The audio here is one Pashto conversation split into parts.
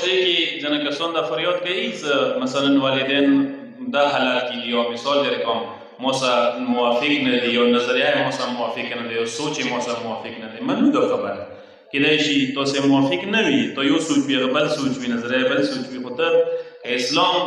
معاشره کې ځنه کسان دا فریاد کوي مثلا والدین دا حالات کې دي او مثال در کوم موسا موافق نه دي او نظریه موسا موافق نه دي او سوچ موسا موافق نه دي منو دا خبره کله شي تاسو موافق نه وي ته یو سوچ وي بل سوچ وي نظریه بل سوچ وي خو ته اسلام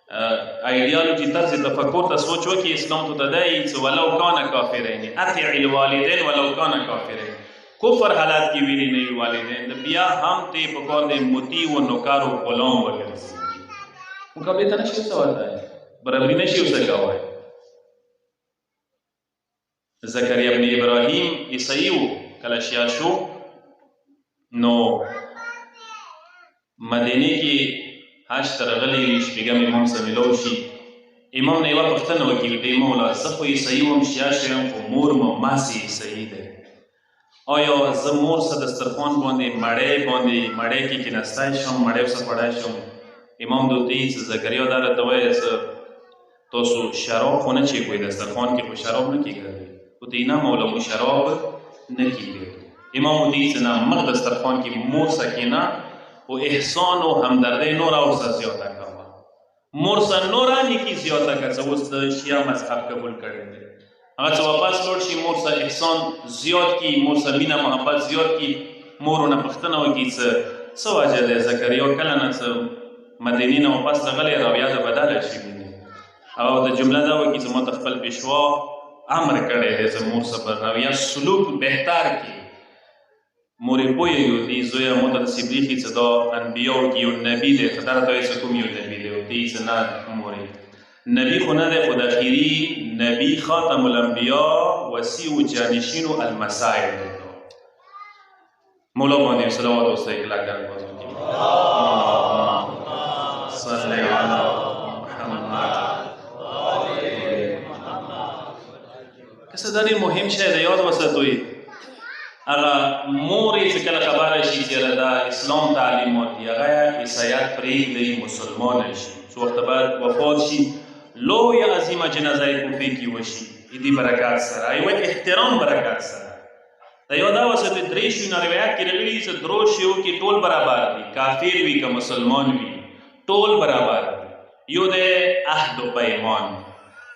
ایدیالوجی طرز تفکر ته سوچ وکړي اسلام ته دای چې ولو کان کافرین اطیع الوالدین ولو کان کافرین کفر حالات کې ویلي نه وي والدین بیا هم ته په کار د مطیع و نوکر او غلام وګرځي مقابله ته نشي وسوای برابري نشي وسکوای زکریا ابن ابراهیم عیسیو کله شیا شو نو مدینه کې حج ته راغلی شپږم امام سره ملو شي امام نه یوه پوښتنه وکړي د امام له زه خو عیسوي وم شیا شوی یم خو مور مو ماسې عیسوي دی آیا زه مور سره دسترخوان باندې مړۍ کې کېناستی شم مړۍ ورسره خوړی شم امام دوی ته چې زکریا دا راته وایي تاسو شراب خو نه چیږئ دسترخوان کې خو شراب نه کېږئ خو ته نه مولا مو شراب نه کېږئ امام دوی چې نه مخ دسترخوان کې مور سره کېنه و احسان و همدردی نورا ورسره زیاته کوه مور سره نورا نیکي زیاته که څه اوس د شیعه مذهب قبول کړی دی هغه څه واپس لوړ شي مور سره احسان زیات کړي مور سره مینه محبت زیات کړي مور ورنه پوښتنه وکړي څه وجه دی زکریا کله نه څه مدینې نه واپس راغلی رویه ده بدله شوې دی او د جمله دا وکړي چې ما ته خپل پیشوا امر کړی دی چې مور سره په رویه سلوک بهتر کړي مورې پوهېږو دی زویه مو ته داسې برېښي چې دا انبیاو کې یو نبي دی ته دا راته وایي چې کوم یو نبي دی دی چې نه مورې نبي خو نه دی خو د اخري نبي خاتم الانبیا وسیع جانشین المسائل دی مولا باندې صلوات وسته کلک در باز وکړي صلی علی محمد کسه دا ډېر مهم شی دی یاد وساتئ هغه مورې چې کله خبره شي چې دا اسلام تعلیمات دي هغه عیسایت پرېږدئ مسلمان شي څو وخته بعد وفات شي لویه عظیمه جنازه یې کوفې کې وشي دې برکات سره یو احترام برکات سره دا یو دا وسه د درې شیونه روایت کې راغلي چې درو شیو کې ټول برابر دي کافر وي که مسلمان وي ټول برابر دي یو د عهد و پیمان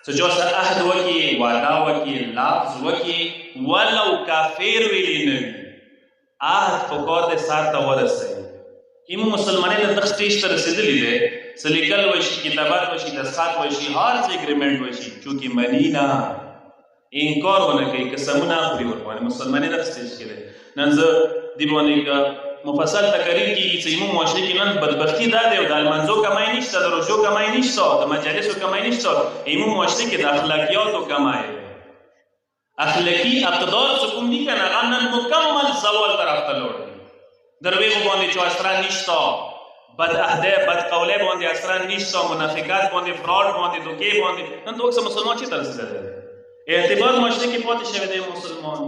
څه چا سره عهد وکړي وعده وکړي لفظ وکړي ولو کافر ویلي نه وي عهد په کار دی سر ته ورسوي ایمو مسلمانۍ له دغه سټیج ته رسېدلي دی څه لیکل وشي کتابت وشي دستخط وشي هر څه اګریمنټ وشي چونکې مني نه انکار ونه کوي قسمونه خوري ورباندې مسلمانۍ دغه سټیج کې دی نن زه دې باندې مفصل تقریر کېږي چې زموږ معاشرې کې نن بدبختي دا دی او د لمانځو کمای نشته د روژو کمای نشته د مجالسو کمای نشته زموږ معاشرې کې د اخلاقیاتو کمای اخلاقي اقدار چې کوم دي که نه هغه نن مکمل زوال طرف ته لوړ دي درویغو باندې چې اسرار نشته بد عهده بد قوله باندې اسرار نشته منافقت باندې فراډ باندې دوکې باندې نن ته اوس مسلمان چېرته رسېدلی اعتبار معاشرې کې پاتې شوی دی مسلمان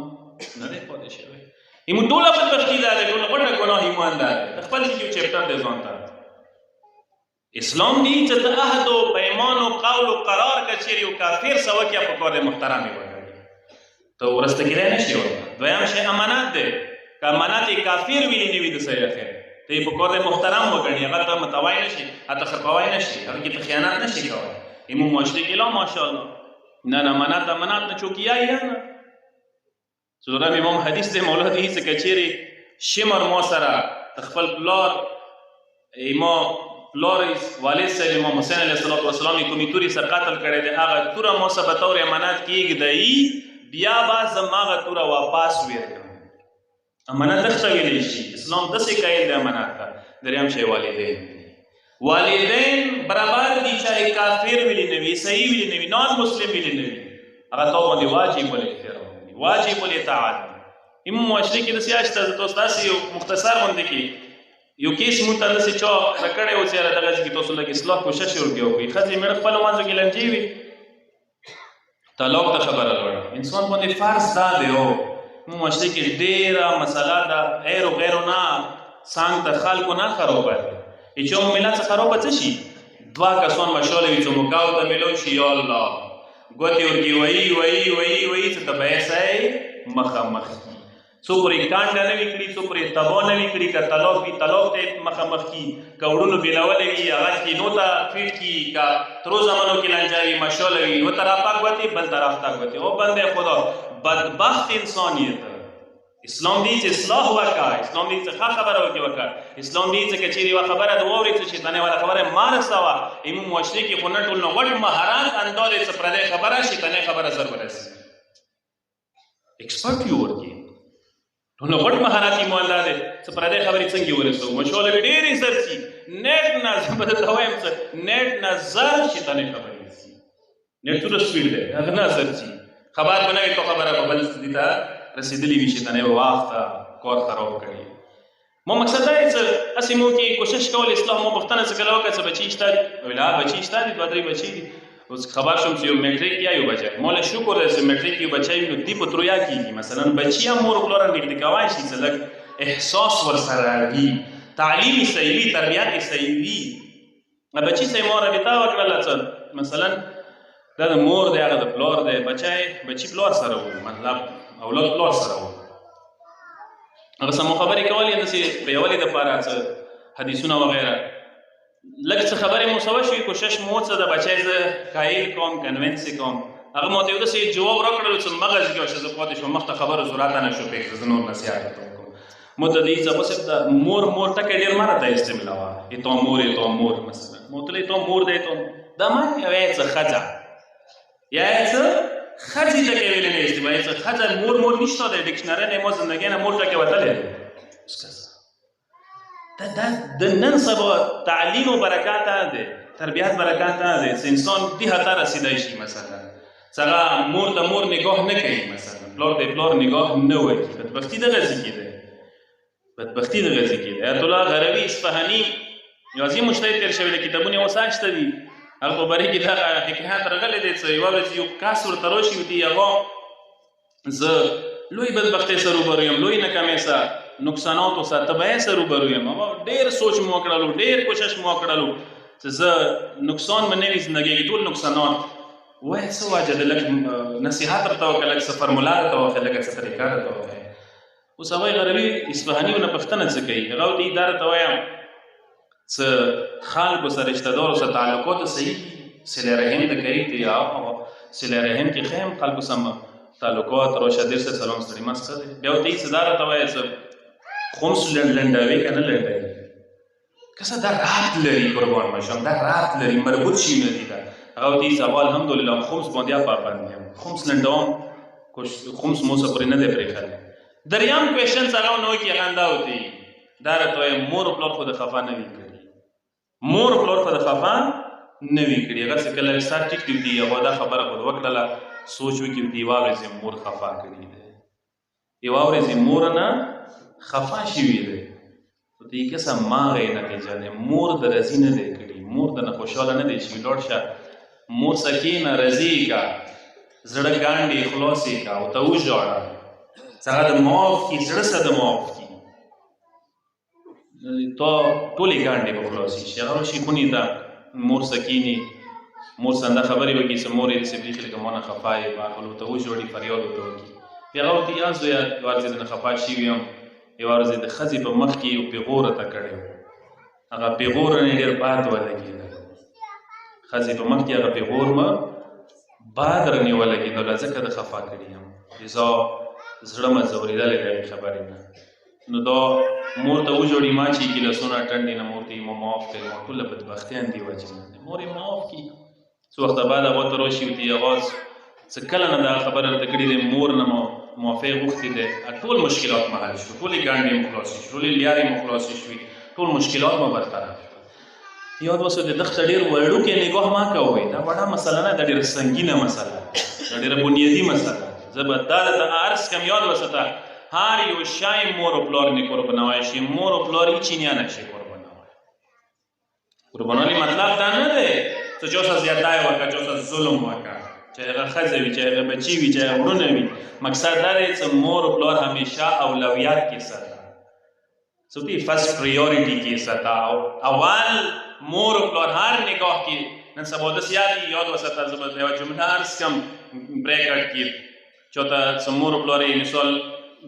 نه دی پاتې شوی ایمو ټوله بدبختي دا دی ټوله غټه ګناه ایمان دا دی خپل یو چپټر دی ځان ته اسلام دی چې د عهد و پیمان و قول و قرار که چیرې یو کافر څه وکړي په کار د محترم یې وکړي ته ورسته کېدی نشي ورته دویم شی امانت دی که امانت یې کافر ویلي نه وي د صحیح خیر ته یې په کار د محترم وګڼي هغه ته متوای نشي هغه ته خرپوای نشي هغه کې ته خیانت نشي کولی ایمو معاشرې کې لا ماشاءالله نه امانت نه چوکیایي نه څلورم امام حدیث دی مولا دی چې که چیرې شمر ما سره د خپل پلار امام پلار والد صاحب امام حسین علیه السلام یې کومې تورې سره قتل کړی دی هغه توره ما سره به طور امانت کېږدئ بیا به زما هغه توره واپس ورکړم امانت دغه ویلی شي اسلام داسې قایل دی امانت ته دریم شی والدین برابر دي چاهې کافر ویلي نه وي صحیح ویلي نه وي نان مسلم ویلي نه وي هغه تا باندې واجب الاحترام واجب الاطاعت ایمو معاشرې کې داسې شته زه تاسو داسې یو مختصر غوندې کې یو کیس مونږ ته داسې چا راکړی و چې یاره دغه ځای کې تاسو لږ اصلاح کوشش یې ورکړئ وکړئ ښځې مېړه خپلو منځو کې لنجې وي طلاق ته خبره لوړه انسان باندې فرض دا دی او موږ معاشرې کې ډېره مسله ده غیر و غیرو نه څنګ ته خلکو نه خرابه دی چې مو ملت څه خرابه څه شي دوه کسان مشاله وي چې مکاو ته میلو شي یا الله ګوتې ورکې وایي چې ته به یې سئ مخامخ څو پورې کانډه نه وي کړي، څو پورې تبا نه وي کړي، که طلاق وي طلاق ته مخامخ کي، که وړونو بېلولی وي هغه کینو ته فیټ کي، که ترو زمانو کې لنجه وي مشوله وي، یو طرف ته ګوتې بل طرف ته ګوتې. او بنده خدا بدبخت انسانیت اسلام دی چې اصلاح وکړه، اسلام دی چې ښه خبره وکړه، اسلام دی چې که چېرې یوه خبره د واورې څه شیطانۍ والا خبره مه رسوه. زموږ معاشرې کې خو نه ټول نه غټ مهارت اندا دی څه پردۍ خبره شیطانۍ خبره زر ورسي ایکسپرټ یو ورکړي ټول نه غټ مهارت یې مو الله دی څه پردۍ خبرې څنګه ورسوو. مشوله مې ډېرې زر شي نیټ نه زه به درته وایم څه نیټ نه زر شیطانۍ خبرې رسي. نیټ څومره سپیډ دی هغه نه زر شي خبر به نه وي تو خبره به بل دي ته رسیدلی وي شیطانۍ به واخته کار خراب کړي. ما مقصد دا دی چې هسې مو کې کوشش کول اصلاح مو پوښتنه څه کله وکړه څه بچي شته دي ویل بچي شته دي 2-3 بچي دي. اوس خبر شوم چې یو میټریک یا یو بچی ما له شکر دی چې میټریک یو بچی وي نو دی په ترویا کېږي مثلا بچي هم مور پلار نږدې کولی شي چې لږ احساس ورسره وي، تعلیم یې صحیح وي، تربیت یې صحیح وي. بچي سره ما رابطه وکړله څه مثلا دا د مور دی هغه د پلار دی بچي پلار سره و مطلب اولاد پلار سره و هغه سمو خبرې کولې داسې په یولې دپاره څه حدیثونه وغیره لږ څه خبرې مو سوه شوي کوشش مو څه د بچی زه قایل کوم کنوینس یې کوم. هغه ما ته یو داسې جواب راکړلو چې مغز کې وشه زه پاتې شوم مخته خبره ضرورت نه شو پرېږده زه نور نصیحت ورته وکړم. مو ته د عیسی صاحب د مور ټکی ډېر ما راته استعمالوه ایتو مور مثلا مو ته ایتو مور دی ایتو دا ما وایې څه ښځه یا څه ښځې ټکی ویلې نه استعمالوي څه ښځه مور نشته دی ډکشنرۍ نه ما زندګۍ نه مور ټکی وتلی دی. دا د نن سبا تعلیم و برکات دی تربیت برکات دی چې انسان دې حته رسیدی شي مثلا څنګه مور ته مور نگاه نه کوي مثلا پلار ته پلار نگاه نه ورکړي. بدبختي دغسې کې دی آیت الله غروي اصفهاني یو عظیم مجتهد تېر شوی دی کتابونه یې اوس شته دي هغه په باره کې دغه حکایت راغلی دی چې یوه ورځ یو کس ورته راشي ورته هغه زه لوی بدبختۍ سره روبرو یم لوی ناکامۍ سره نقصاناتو سره تباهۍ سره روبرو یم. هغه ډېر سوچ مو وکړلو ډېر کوشش مو وکړلو چې زه نقصان به نه وي زندګۍ کې ټول نقصانات وایه څه وجه ده لږ نصیحت راته وکړه لږ څه فرموله راته وښیه لږ څه طریقه راته وښیه. اوس هغوی غروي اصفهاني ونه پوښتنه څه کوي هغه ورته دا راته وایم څه خلکو سره رشته دارو سره تعلقاتو صحیح دي صله رحم د کوي ته یا صله رحم کې ښه یم خلکو سره تعلقات روشه دیر سره سلام ستړي مست ښه دی. بیا ورته یې څه دا راته وایه څه خمس لنډوي که نه لنډوي که څه دا رات لري قربان مشم دا رات لري مربوط شي نه دي دا هغه ورته یې صاحب الحمدلله خمس باندې پابند یم خمس لنډوم خمس مو څه پورې نه دی پرېښلی. دریم کوېشن هغه نو کې هغه دا ورته یي دا راته وایه مور پلار خو د خفه نه وي کړي مور پلار خو د خفه نه وي کړي. هغه څه کله سر ټیک دی هغه دا خبره خو وکړله سوچ وکړي ورته یوه ورځ مور خفه کړي دی یوه ورځ مور نه خفه شوي دی ورته یې کسه ماغې نتیجه دی مور د رضي نه دی کړي مور د نه خوشحاله نه دی شوي لاړ شه مور سه کښېنه رضي کا زړه ګانډې خلاصې کا ورته وژاړه څنګه د معاف کړي زړه سره د معاف کړي تا ټولې ګانډې به خلاصې شي. هغه راشي خونې ته مور سه کښېني مور سره دا خبرې وکړي چې مور یې داسې بیخي لکه ما نه خفه یې باخل ورته وژاړي فریاد ورته وکړي. بیا هغه ورته یا زویه یوه ورځ د نه خفه شوي یم یوه ورځ د ښځې په مخ کې یو پیغور راته کړی و هغه پیغور رانې ډېر باد ولګېده ښځې په مخ کې هغه پیغور باد رانې ولګېدله ځکه د خفه کړي یم زه زړه مې ځورېدلی د هغې خبرې نه. نو دا مور ته وژاړي ما چې یې ګیلاسونه ټنډې نه مور ته یې ما معاف کړي ما ټوله بدبختیان دې وجې نه مور یې معاف کړي. څه وخته بعد هغه ته راشي ورته یې هغه څه کله نه دا خبره راته کړې دی مور نه معافی غوښتې دی ټول مشکلات مو حل شو ټولې ګانډې مو خلاصې شوې ټولې لیارې مو خلاصې شوې ټول مشکلات مو برطرف شول. یاد وسو د دغه ډېر وړوکې نګاه مه کوئ دا وړه مسله نه دا ډېره سنګینه مسله دا ډېره بنیادي مسله زه به دا درته عرض کړم یاد وساته هر یو شی مور و پلار نه قربانوی شي مور و پلار هیچ نه نشي قربانوی. قربانولی مطلب دا نه دی چې چا سره زیاتی وکړه چا سره ظلم وکړه چاہے هغه ښځه وي چاہے هغه بچي وي چاہے وړونه وي مقصد دا دی چې مور و پلار همیشه اولویت کې ساته څه ته فرست پریورټي کې ساته اول مور و پلار هر نگاه کې نن سبا داسې یاد وساته زه به یوه جمله عرض کړم بریکټ کې چاته څه مور و پلار یې مثال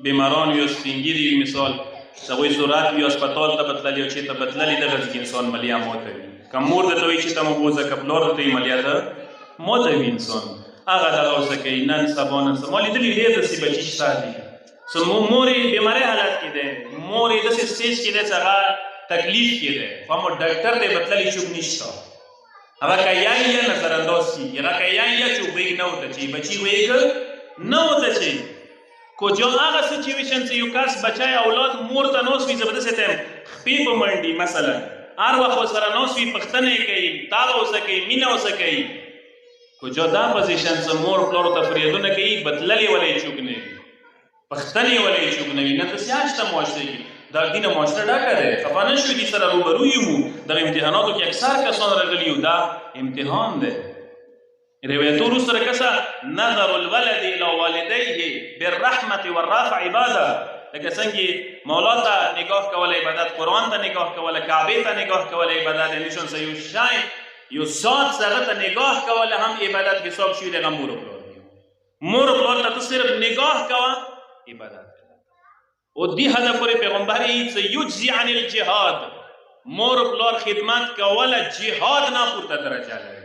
بیماران وي او سپین ږیري وي مثال د هغوی سرعت وي هسپتال ته به تللي او چېرته به تللي دغه ځکه انسان مالیه ماته وي که مور درته وایي چې ته مو بوځه که پلار درته وایي مالیه ته ماته وي انسان هغه دغه اوسه کوي نن سبا نن سبا ما لیدلي ډېر داسې بچي شته دي مور یې بیمارۍ حالت کې دی مور یې داسې سټیج کې دی چې هغه تکلیف کې دی خو هم ډاکټر دی به تللی چوک نشته هغه که یایي یا نظرانداز کېږي هغه که یایي یا چوک بیګ نه ورته چوي بچي ویګ نه ورته چوي کجا هغه سچویشن چې یو کس بچی اولاد مور ته ناست وي زه به داسې ټایم خپې په منډي مثلا هر وخت ورسره ناست وي پوښتنې کوي تا به ورسه کوي مینه ورسه کوي کجا دا پوزیشن چې مور پلار ورته فریادونه کوي بدللې ولی چوک نه وي پښتنې ولی چوک نه وي نن داسې هم شته معاشرې کې دا دینه معاشره ډکه دی خفه نه شوي دي سره روبرو یو مو دغه امتحاناتو کې اکثر کسان راغلي یو دا امتحان دی روایتو وروسته راکسه نظر الولد الى والدیه بالرحمة والرافع عباده لکه څنګه مولا ته نگاه کول عبادت قرآن ته نگاه کول کعبې ته نگاه کول عبادت یعنی شون یو شی یو سات هغه ته نگاه کول هم عبادت حساب شوي دغه مور و پلار مور و پلار ته ته صرف نگاه کوه عبادت او دې حده پورې پیغمبر چې یجزي عن الجهاد مور و پلار خدمت کوله جهاد نه پورته درجه لري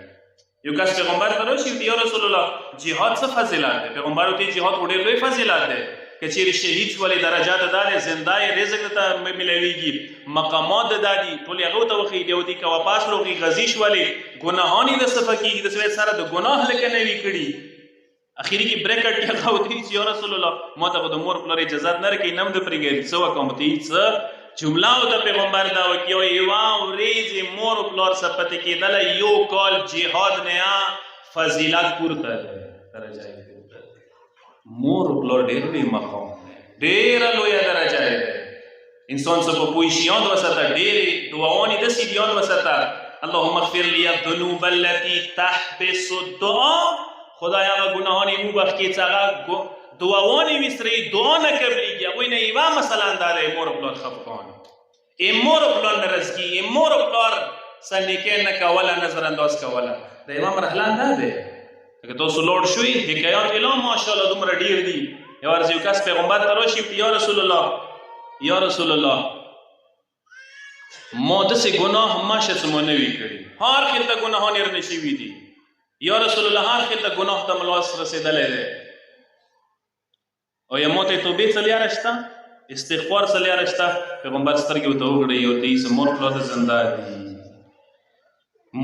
یو کس پیغمبر ته راشي یا رسول الله جهاد څه فضیلت دی پیغمبر ورته جهاد ډېر لوی فضیلت دی که چیرې شهید شولې درجات دا دی زنده یې رزق ته ملویږي مقامات دا دي ټول هغه ته وښیي یو دي که واپس روغي غزي شولې ګناهان یې د صفه کېږي د سوی سره د ګناه لکه نه وي کړي اخیری کې بریکټ کې هغه ودرېږي چې یا رسول الله ما ته خو د مور پلار اجازت نه راکوي نه م د پرېږدي څه وکړم ورته څه جمله او د پیغمبر دا وکړي او یوه ورځې مور و پلار څخه پاتې کېدله یو کال جهاد نه فضیلت پورته دی درجه یې پورته دی مور و پلار ډېر لوی مقام دی ډېره لویه درجه یې دی انسان څه په پوه شي یاد وساته ډېرې دعاوانې داسې دي یاد وساته اللهم اغفر لي الذنوب التي تحبس الدعا خدایا هغه ګناهان یې وبخښي چې هغه دعاوانې وسرې دعا نه قبلېږي هغوی نه یوه مثلا دا دی مور و پلار خفګان مور و پلار ناراضګي مور و پلار څه نیکۍ نه کوله نظرانداز کوله د یوه مرحله دا دی که تاسو لوړ شوي حکایات اعلان ماشاءالله دومره ډېر دي یو ورځ یو کس پیغمبر ته راشي یا رسول الله یا رسول الله ما داسې ګناه ماشه څه ما نه وي کړي هر خیل ته ګناهان یې رانه شوي دي یا رسول الله هر خیل ته ګناه ته ملاس رسېدلی دی او یا ماته توبې څه لیاره شته استغفار څه لیاره شته پیغمبر سترګې ورته وکړئ او ورته یې مور پلار د زندان دي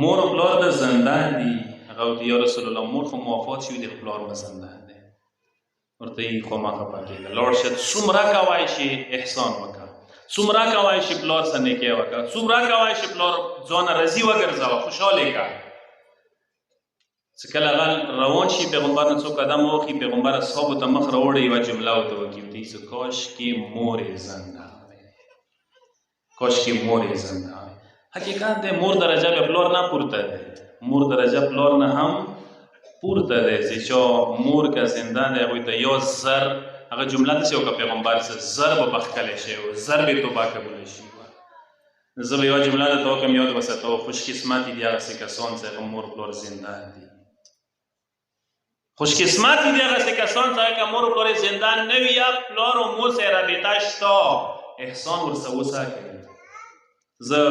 مور و پلار د زندان دي هغه ورته یا رسول الله مور خو موافات شوي دي پلار به زندان دی ورته یې خامخا پاکېږه لاړ شه څومره کوای شي احسان وکړه څومره کوای شي پلار څه نیکۍ وکړه څومره کوای شي پلار ځانه راضي وګرځوه خوشحالې کړه چې کله هغه روان شي پیغمبر نه څو قدم واخلي پیغمبر اصحابو ته مخ راوړی یوه جمله ورته وکړي ورته یې کاشکې مور یې زنده وی کاشکې مور یې زنده وی حقیقت دی مور درجه به پلار نه پورته دی مور درجه پلار نه هم پورته دی چې چا مور که زنده دی هغوی ته یا زر هغه جمله داسې وکړه پیغمبر چې زر به بخښلی شي او زر به توبه قبوله شي زه به یوه جمله درته وکړم یاد وساته او خوشقسمتي دي هغسې کسان چې هغه مور پلار زنده دي خوشقسمتي دي هغسې کسان چې هغه مور پلار زنده نه وي یا پلار و مور سره رابطه شته احسان ورسه وسه کوي زه